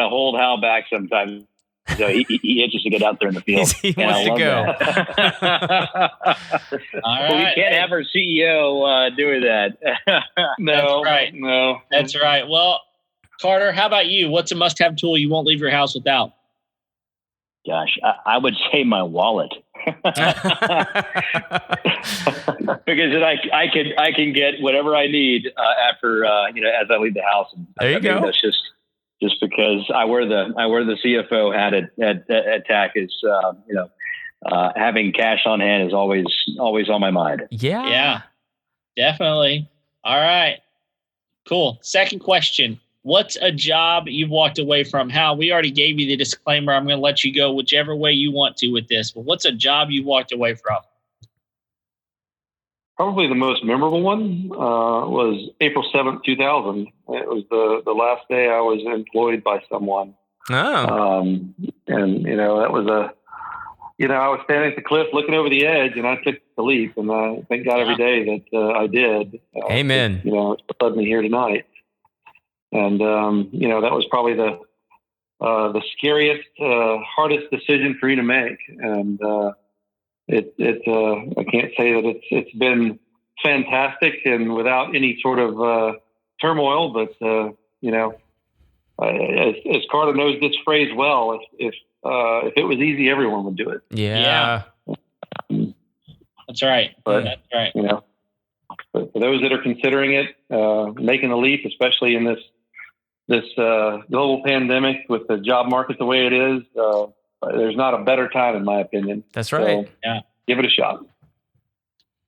hold Hal back sometimes. So he itches to get out there in the field. He wants to go. All right. Well, we can't have our CEO doing that. No, that's right. No, that's right. Well, Carter, how about you? What's a must-have tool you won't leave your house without? Gosh, I would say my wallet. Because then I can get whatever I need after as I leave the house. And there you go. That's just because I wear the CFO hat at Tachus. Having cash on hand is always on my mind. Yeah, definitely. All right, cool. Second question. What's a job you've walked away from? Hal, we already gave you the disclaimer. I'm going to let you go whichever way you want to with this. But what's a job you walked away from? Probably the most memorable one was April 7th, 2000. It was the last day I was employed by someone. Oh. And, that was I was standing at the cliff looking over the edge, and I took the leap. And I thank God every day that I did. Amen. It led me here tonight. And, that was probably the scariest, hardest decision for you to make. And I can't say that it's been fantastic and without any sort of turmoil, but, as Carter knows this phrase well, if it was easy, everyone would do it. Yeah. That's right. But, That's right. but for those that are considering it, making the leap, especially in this global pandemic with the job market the way it is, there's not a better time, in my opinion. That's right. So, yeah, give it a shot.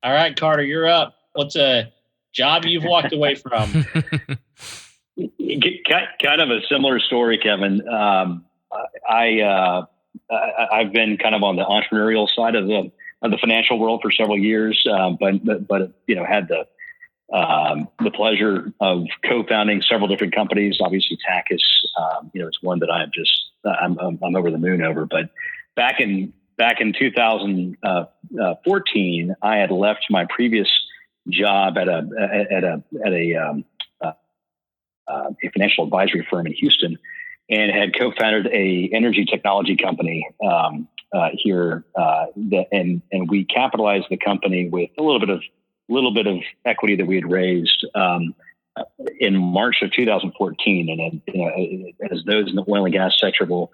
All right, Carter, you're up. What's a job you've walked away from? Kind of a similar story, Kevin. I've been kind of on the entrepreneurial side of the financial world for several years, but had the pleasure of co-founding several different companies. Obviously, Tachus, is one that I'm over the moon over. But back in 2014, I had left my previous job at a financial advisory firm in Houston, and had co-founded a energy technology company here. And we capitalized the company with a little bit of equity that we had raised in March of 2014. And as those in the oil and gas sector will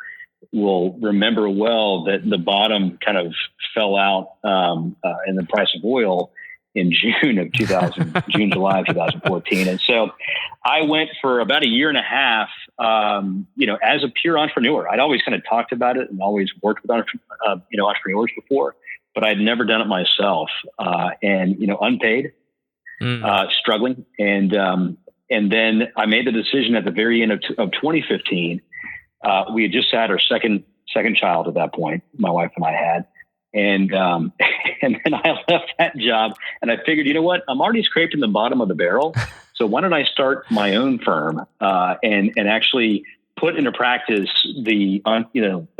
remember well, that the bottom kind of fell out in the price of oil in July of 2014. And so I went for about a year and a half, as a pure entrepreneur. I'd always kind of talked about it and always worked with entrepreneurs before, but I'd never done it myself. And unpaid, struggling. And then I made the decision at the very end of 2015. We had just had our second child at that point, my wife and I had. And then I left that job, and I figured, you know what? I'm already scraping the bottom of the barrel. So why don't I start my own firm and actually put into practice the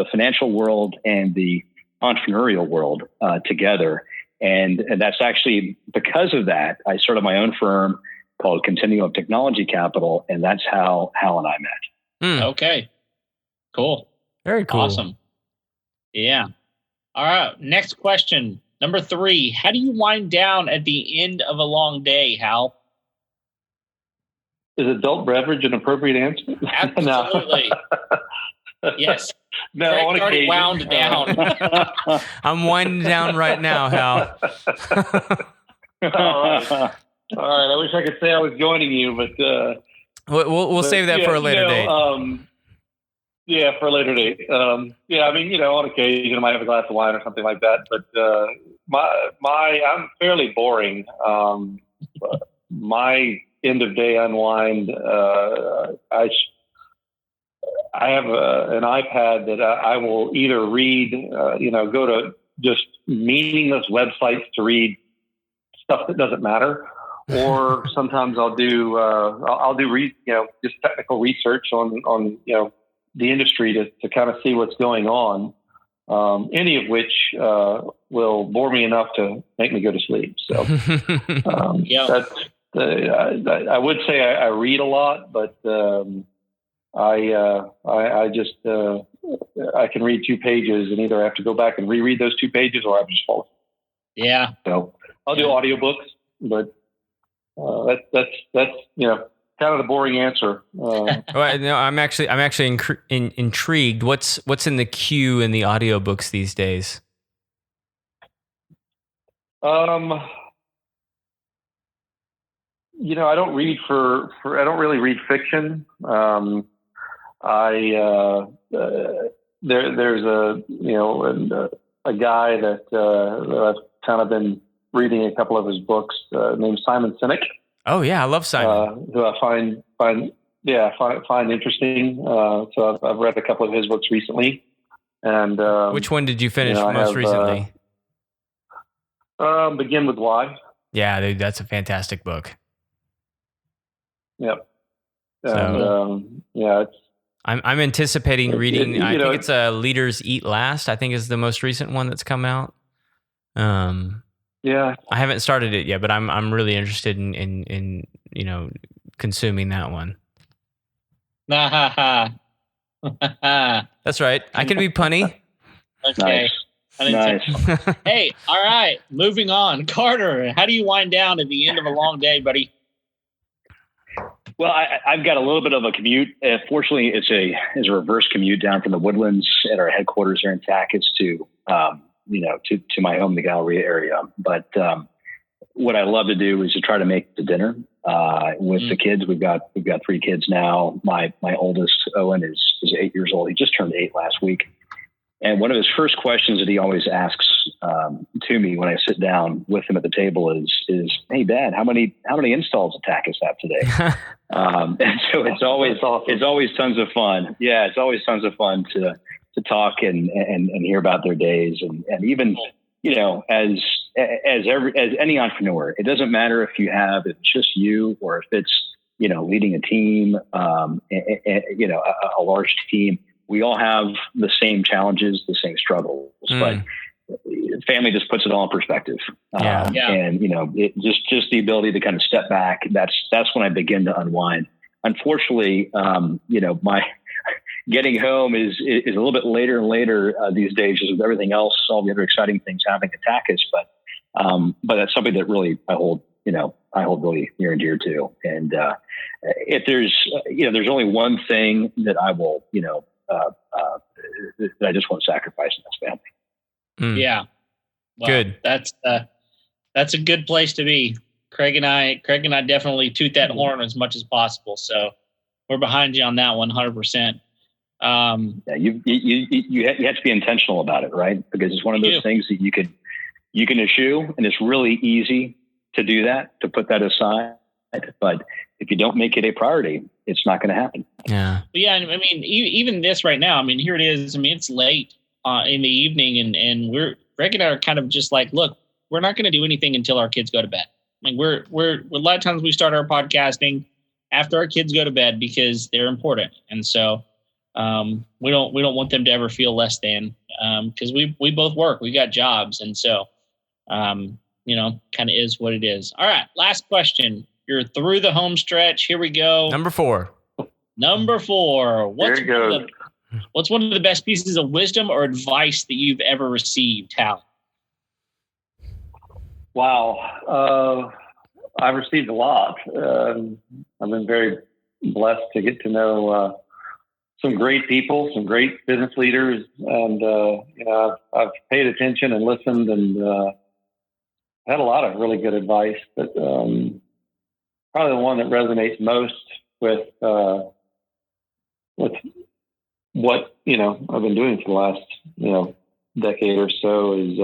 financial world and the entrepreneurial world together. And that's actually because of that, I started my own firm called Continuum Technology Capital, and that's how Hal and I met. Okay, cool, very cool, awesome, yeah. All right, next question, number 3. How do you wind down at the end of a long day, Hal? Is adult beverage an appropriate answer? Absolutely. Yes. No, Greg's already wound down. I'm winding down right now, Hal. All right. I wish I could say I was joining you, but we'll save that for a later date. Yeah, for a later date. On occasion I might have a glass of wine or something like that. But I'm fairly boring. My end of day unwind. I have an iPad that I will either read. Go to just meaningless websites to read stuff that doesn't matter, or sometimes I'll do just technical research on the industry to kind of see what's going on, any of which will bore me enough to make me go to sleep. So I would say I read a lot, but I just I can read 2 pages and either I have to go back and reread those 2 pages or I just fall asleep. Yeah. So I'll do audiobooks, but that's kind of the boring answer. Well, no, I'm actually intrigued. What's in the queue in the audiobooks these days? I don't read I don't really read fiction. There's a guy that I've kind of been reading a couple of his books, named Simon Sinek. Oh yeah, I love Simon. Who I find interesting. So I've read a couple of his books recently. And which one did you finish most recently? Begin with Why. Yeah, dude, that's a fantastic book. Yep. And, I'm anticipating reading. I think it's Leaders Eat Last. I think is the most recent one that's come out. Yeah, I haven't started it yet, but I'm really interested in consuming that one. That's right. I can be punny. Okay. Nice. Hey, all right. Moving on. Carter, how do you wind down at the end of a long day, buddy? Well, I've got a little bit of a commute. Fortunately, it's a reverse commute down from the Woodlands at our headquarters here in Tachus to to my home, the Galleria area. But what I love to do is to try to make the dinner with the kids. We've got 3 kids now. My oldest, Owen, is 8 years old. He just turned 8 last week. And one of his first questions that he always asks to me when I sit down with him at the table is, "Hey, Dad, how many installs did Tachus have today?" And so it's always tons of fun. Yeah, it's always tons of fun to talk and hear about their days, and even as any entrepreneur, it doesn't matter if it's just you or if it's leading a team, a large team. We all have the same challenges, the same struggles, but family just puts it all in perspective. And it just the ability to kind of step back. That's when I begin to unwind. Unfortunately, my getting home is a little bit later and later these days, just with everything else, all the other exciting things happening at Tachus. But that's something that really I hold really near and dear to. And if there's only one thing that I will, that I just won't sacrifice in this family. Yeah. Well, good. That's a good place to be. Craig and I definitely toot that horn as much as possible. So we're behind you on that 100%. You have to be intentional about it, right? Because it's one of those things that you can eschew, and it's really easy to do that, to put that aside. But if you don't make it a priority, it's not going to happen. Yeah. But yeah. I mean, even this right now, I mean, here it is. I mean, it's late in the evening and Greg and I are kind of just like, look, we're not going to do anything until our kids go to bed. I mean, we're a lot of times we start our podcasting after our kids go to bed because they're important. And so, we don't want them to ever feel less than, because we both work, we got jobs. And so, kind of is what it is. All right. Last question. You're through the home stretch. Here we go. Number 4. What's one of the best pieces of wisdom or advice that you've ever received, Hal? Wow. I've received a lot. I've been very blessed to get to know some great people, some great business leaders. And, I've paid attention and listened and had a lot of really good advice. But probably the one that resonates most with what, I've been doing for the last, decade or so is,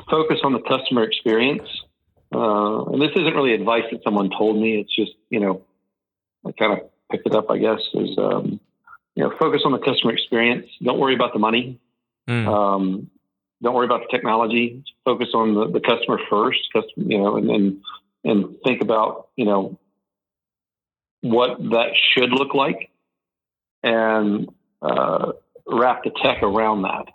focus on the customer experience. And this isn't really advice that someone told me. It's just, I kind of picked it up, I guess, is, focus on the customer experience. Don't worry about the money. Don't worry about the technology. Focus on the customer first, and think about, what that should look like and wrap the tech around that.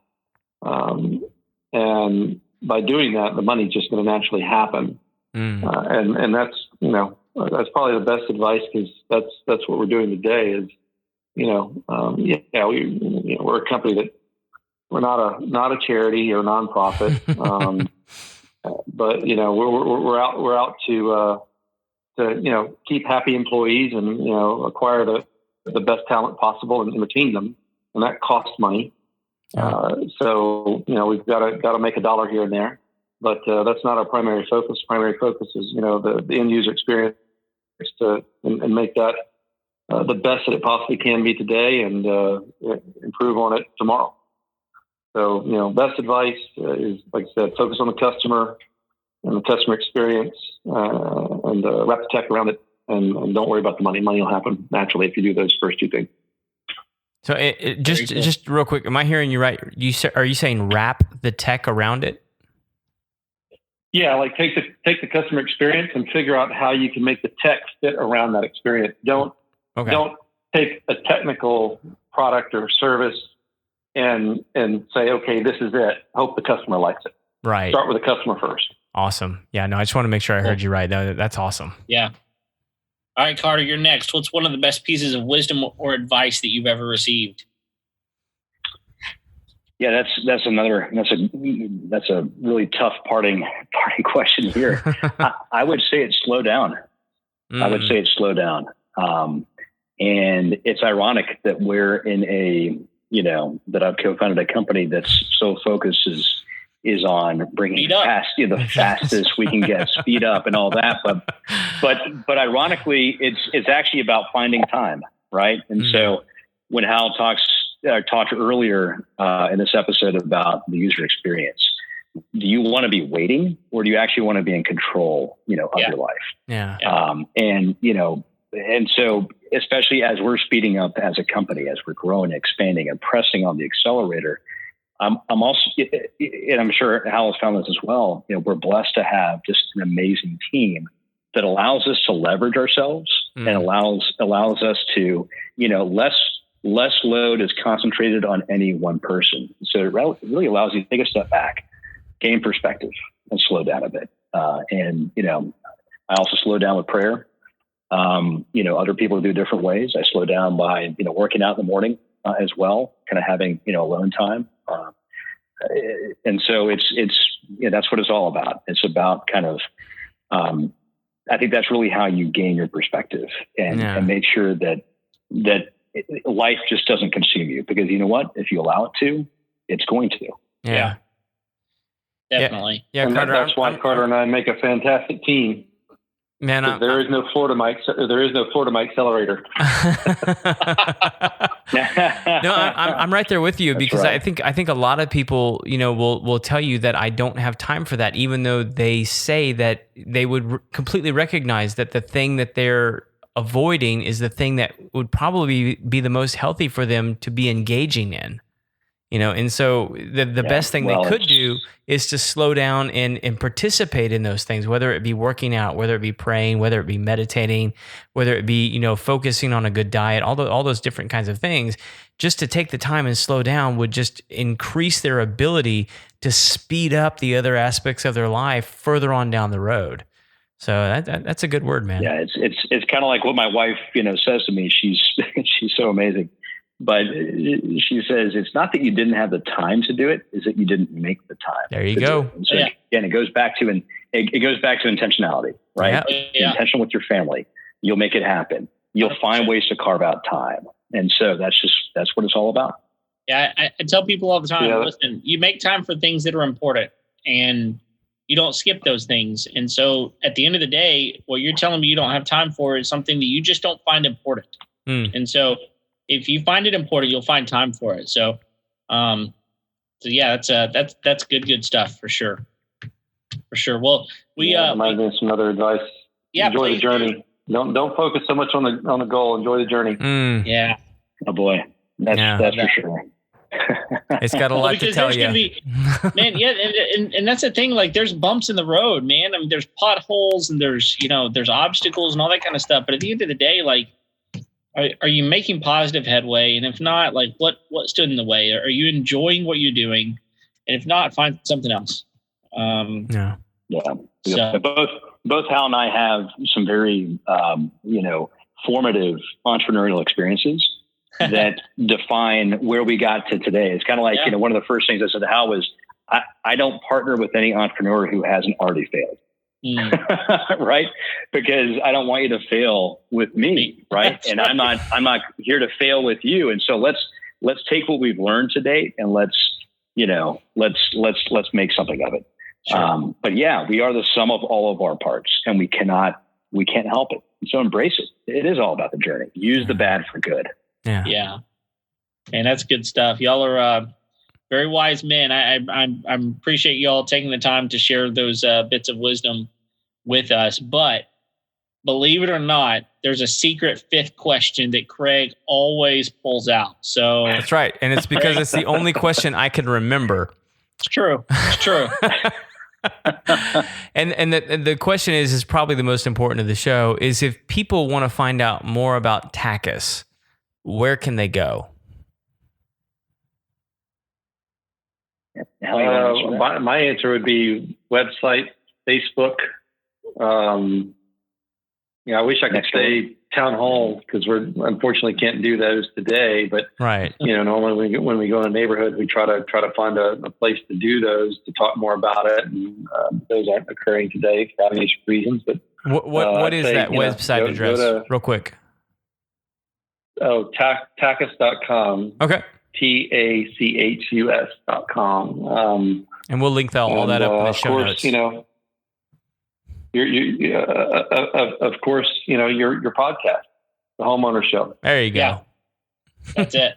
And by doing that, the money's just going to naturally happen. And that's, that's probably the best advice, because that's what we're doing today is, we're a company that we're not a charity or nonprofit. But, we're out to keep happy employees and, acquire the best talent possible and retain them. And that costs money. So, we've got to make a dollar here and there, but that's not our primary focus. Primary focus is, the end user experience and make that the best that it possibly can be today and improve on it tomorrow. So, best advice is, like I said, focus on the customer and the customer experience and wrap the tech around it and don't worry about the money. Money will happen naturally if you do those first 2 things. So just real quick, am I hearing you right? Are you saying wrap the tech around it? Yeah, like take the customer experience and figure out how you can make the tech fit around that experience. Don't take a technical product or service and say, okay, this is it. Hope the customer likes it. Right. Start with the customer first. Awesome. Yeah, no, I just want to make sure I heard you right. That's awesome. Yeah. All right, Carter, you're next. What's one of the best pieces of wisdom or advice that you've ever received? Yeah, that's a really tough parting question here. I would say it's slow down. I would say it's slow down. And it's ironic that we're in that I've co-founded a company that's so focused is on bringing the fastest we can get, speed up and all that. But ironically, it's actually about finding time, right? And so when Hal talked earlier in this episode about the user experience, do you want to be waiting, or do you actually want to be in control, of your life? Yeah. And so, especially as we're speeding up as a company, as we're growing, expanding, and pressing on the accelerator, I'm also, and I'm sure Hal has found this as well. We're blessed to have just an amazing team that allows us to leverage ourselves and allows us to, less load is concentrated on any one person. So it really allows you to take a step back, gain perspective, and slow down a bit. I also slow down with prayer. Other people do different ways. I slow down by, working out in the morning as well, kind of having, alone time. And so that's what it's all about. It's about kind of, I think that's really how you gain your perspective and make sure that life just doesn't consume you, because you know what, if you allow it to, it's going to. Yeah. Definitely. Yeah. And Carter, that's why Carter and I make a fantastic team. Man, there is no Florida Mike accelerator. No, I'm right there with you. That's because right. I think a lot of people, will tell you that I don't have time for that, even though they say that they would completely recognize that the thing that they're avoiding is the thing that would probably be the most healthy for them to be engaging in. And so the best thing they could do is to slow down and participate in those things, whether it be working out, whether it be praying, whether it be meditating, whether it be, focusing on a good diet, all those different kinds of things. Just to take the time and slow down would just increase their ability to speed up the other aspects of their life further on down the road. So that's a good word, man. Yeah, it's kind of like what my wife, says to me. She's so amazing. But she says, it's not that you didn't have the time to do it, is that you didn't make the time. There you go. So again, it goes back to intentionality, right? Yeah. Intentional with your family. You'll make it happen. You'll find ways to carve out time. And so that's what it's all about. Yeah. I tell people all the time, listen, you make time for things that are important and you don't skip those things. And so at the end of the day, what you're telling me you don't have time for is something that you just don't find important. And so if you find it important, you'll find time for it. So, that's good stuff for sure. For sure. Well, might be some other advice. Yeah, enjoy the journey. Don't focus so much on the goal. Enjoy the journey. Yeah. Oh boy, that's for sure. It's got a lot to tell you, man. Yeah, and that's the thing. Like, there's bumps in the road, man. I mean, there's potholes and there's obstacles and all that kind of stuff. But at the end of the day, like, are you making positive headway? And if not, like, what stood in the way? Are you enjoying what you're doing? And if not, find something else. Yeah. So, both Hal and I have some very, formative entrepreneurial experiences that define where we got to today. It's kind of like, one of the first things I said to Hal was, I don't partner with any entrepreneur who hasn't already failed. Right? Because I don't want you to fail with me. Right. And I'm not here to fail with you. And so let's take what we've learned to date and let's make something of it. Sure. But yeah, we are the sum of all of our parts, and we can't help it. And so embrace it. It is all about the journey. Use the bad for good. Yeah. And that's good stuff. Y'all are very wise men. I appreciate y'all taking the time to share those bits of wisdom with us. But believe it or not, there's a secret fifth question that Craig always pulls out. So that's right. And it's because it's the only question I can remember. It's true. And the question is probably the most important of the show, is if people want to find out more about Tachus, where can they go? My answer would be website, Facebook. I wish I could say town hall, because we unfortunately can't do those today. But right, normally when we go in a neighborhood, we try to find a place to do those, to talk more about it. And those aren't occurring today for obvious reasons. But what is that website address? Real quick. Tachus.com. Okay. TACHUS.com. And we'll link all that up in the show notes. Of course, your podcast, the Homeowner Show. There you go. Yeah. That's it.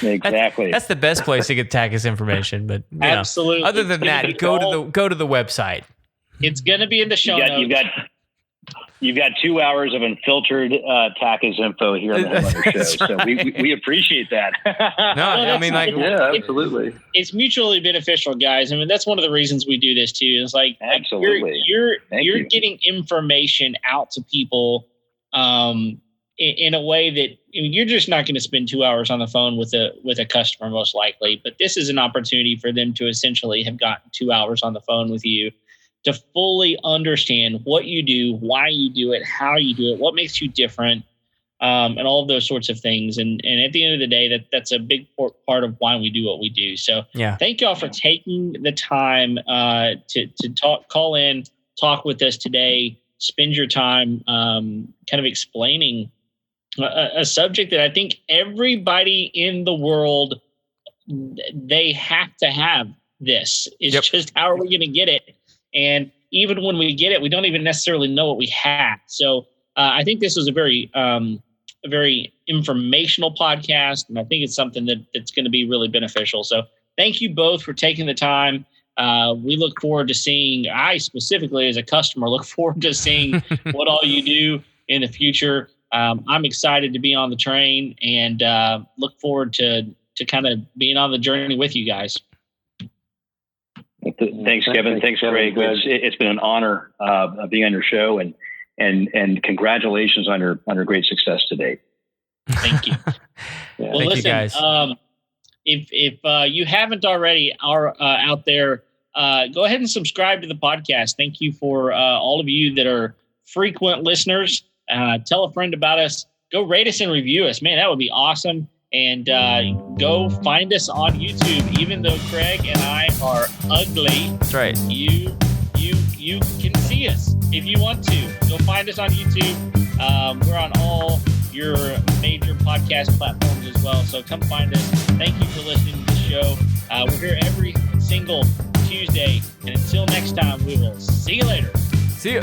Exactly. That's the best place to get Tachus information. But Absolutely. Other than that, go to the website. It's going to be in the show notes. You've got 2 hours of unfiltered Tachus info here on the Homeowner Show. So we appreciate that. Absolutely. It's mutually beneficial, guys. I mean, that's one of the reasons we do this too. It's Absolutely. You're getting information out to people in a way that you're just not going to spend 2 hours on the phone with a customer most likely. But this is an opportunity for them to essentially have gotten 2 hours on the phone with you, to fully understand what you do, why you do it, how you do it, what makes you different, and all of those sorts of things. And at the end of the day, that's a big part of why we do what we do. So thank y'all for taking the time to call in, talk with us today, spend your time kind of explaining a subject that I think everybody in the world, they have to have this. It's just, how are we going to get it? And even when we get it, we don't even necessarily know what we have. So I think this was a very informational podcast, and I think it's something that's going to be really beneficial. So thank you both for taking the time. We look forward to seeing, I specifically as a customer, look forward to seeing what all you do in the future. I'm excited to be on the train and look forward to kind of being on the journey with you guys. Thanks, Kevin. Thanks, Greg. It's been an honor being on your show, and congratulations on your great success today. Thank you. Well, Thank listen, you guys. If you haven't already out there, go ahead and subscribe to the podcast. Thank you for all of you that are frequent listeners. Tell a friend about us. Go rate us and review us. Man, that would be awesome. And go find us on YouTube. Even though Craig and I are ugly, that's right. You can see us if you want to. Go find us on YouTube. We're on all your major podcast platforms as well. So come find us. Thank you for listening to the show. We're here every single Tuesday. And until next time, we will see you later. See you.